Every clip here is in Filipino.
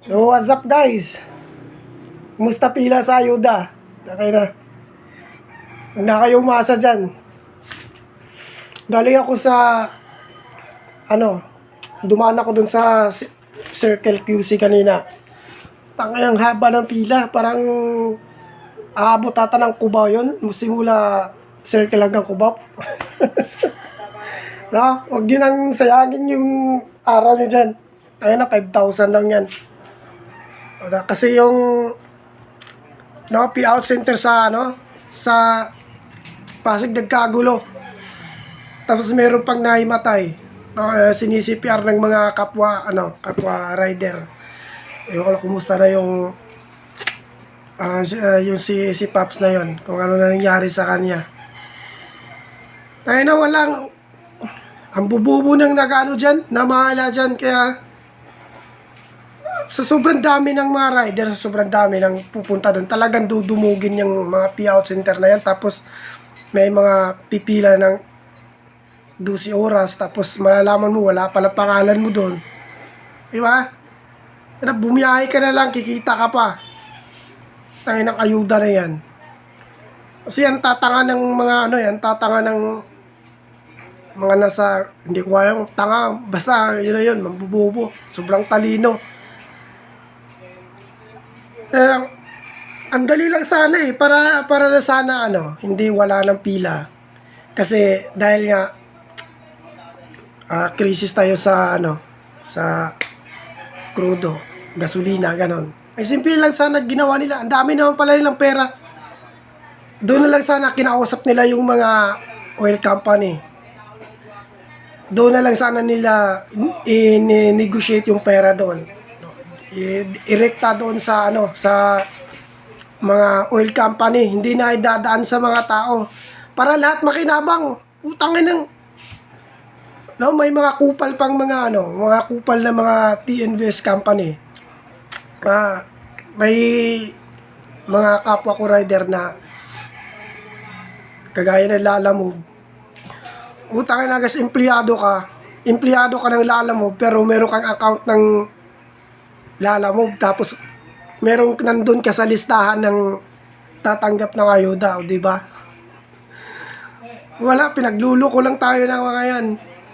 So, what's up guys? Kumusta pila sa ayuda? Okay na. Huwag na kayo umasa dyan. Galing ako sa, dumaan ako dun sa Circle QC kanina. Tangay ang haba ng pila. Parang aabot ata ng Cubao yun. Simula Circle hanggang Cubao. No? Huwag yun ang sayangin yung araw nyo dyan. Ayun na, 5,000 lang yan. Kasi yung P-out center sa sa Pasig nagkagulo. Tapos meron pang nahimatay. Sinisi-CPR ng mga kapwa rider. Ewan ko kumusta na yung yung si Paps na yon, kung ano na nangyari sa kanya. Tayo na walang ang bububo ng nagano diyan, namahala diyan, kaya sa sobrang dami ng mga rider, sa sobrang dami ng pupunta doon, talagang dudumugin yung mga P-out center na yan. Tapos may mga pipila ng 12 oras, tapos malalaman mo wala pala pangalan mo doon, di ba? Bumiyahe ka na lang, kikita ka pa. Tangin ng ayuda na yan. Kasi yan tatanga ng mga yan tatanga ng mga nasa, hindi ko alam, tanga, basta yun na yun, mambububo, sobrang talino. Ang dali lang sana para na sana hindi wala ng pila. Kasi dahil nga krisis tayo sa sa crudo, gasolina, ganon. Ay simple lang sana ginawa nila. Ang dami naman pala nilang pera. Doon na lang sana kinausap nila yung mga oil company. Doon na lang sana nila i-negotiate yung pera doon. Irekta doon sa sa mga oil company, hindi na idadaan sa mga tao para lahat makinabang. Utangin ng may mga kupal pang mga mga kupal na mga TNVS company. May mga kapwa ko rider na kagaya ng Lalamove. Utangin na guys, empleyado ka ng Lalamove, pero meron kang account ng Lalamove, tapos merong nandun ka sa listahan ng tatanggap ng ayuda, di ba? Wala, pinagluloko lang tayo ng mga yan.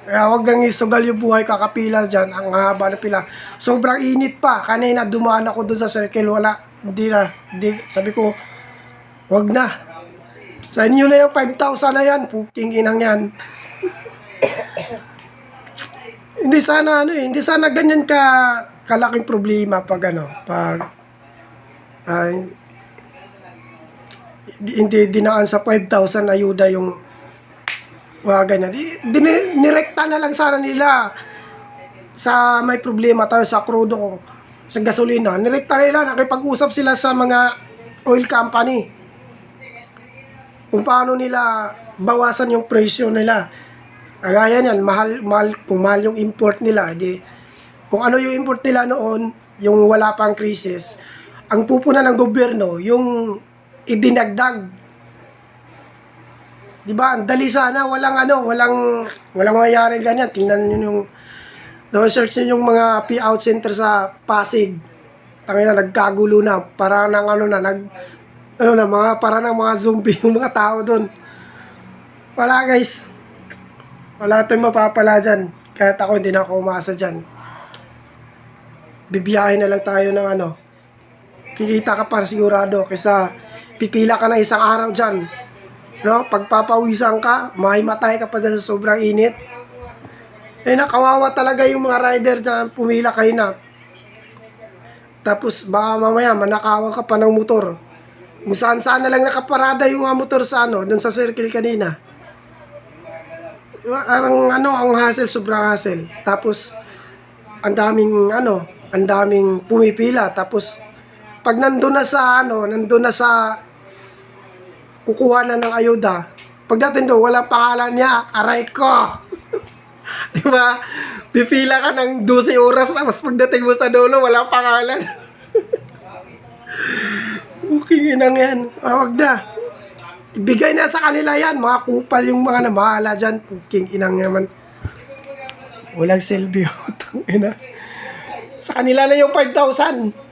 Kaya wag nang isugal yung buhay, kakapila dyan, ang haba na pila. Sobrang init pa. Kanina dumaan ako dun sa circle, wala, hindi, sabi ko, wag na. Sa inyo na yung 5,000 na yan, puking inang yan. Hindi sana ganyan kalaking problema pag hindi dinaan sa 5,000 ayuda yung mga ganyan. Nirekta na lang sana nila sa may problema tayo sa crudo, sa gasolina. Nirekta nila, nakipag-usap sila sa mga oil company kung paano nila bawasan yung presyo nila. Kagaya niyan, kung mahal yung import nila, kung ano yung import nila noon, yung wala pang krisis, ang pupuna ng gobyerno, yung idinagdag. Di ba? Ang dali sana, walang mangyayari ganyan. Tingnan niyo yung search niyo yung mga P-out center sa Pasig. Tangina, nagkagulo na, para ng para ng mga zombie yung mga tao doon. Wala guys. Wala tayong mapapala dyan. Kahit ako hindi na ako umasa dyan. Bibiyahin na lang tayo ng kikita ka para sigurado, kaysa pipila ka na isang araw dyan. Pagpapawisan ka, mahimatay ka pa dyan sa sobrang init. Nakawawa talaga yung mga rider dyan, pumila kayo na. Tapos baka mamaya manakawa ka pa ng motor. Kung saan na lang nakaparada yung mga motor sa dun sa circle kanina. Ang hassle, sobrang hassle. Tapos ang daming pumipila. Tapos pag nandun na sa kukuha na ng ayuda, pagdating doon walang pangalan niya, aray ko. Di ba? Pipila ka ng 12 oras, tapos pagdating mo sa dulo walang pangalan. Okay, inang yan. Wag na. Ibigay na sa kanila yan. Mga kupal yung mga namahala dyan. Puking inang naman. Walang selfie. Utang ina. Sa kanila na yung 5,000.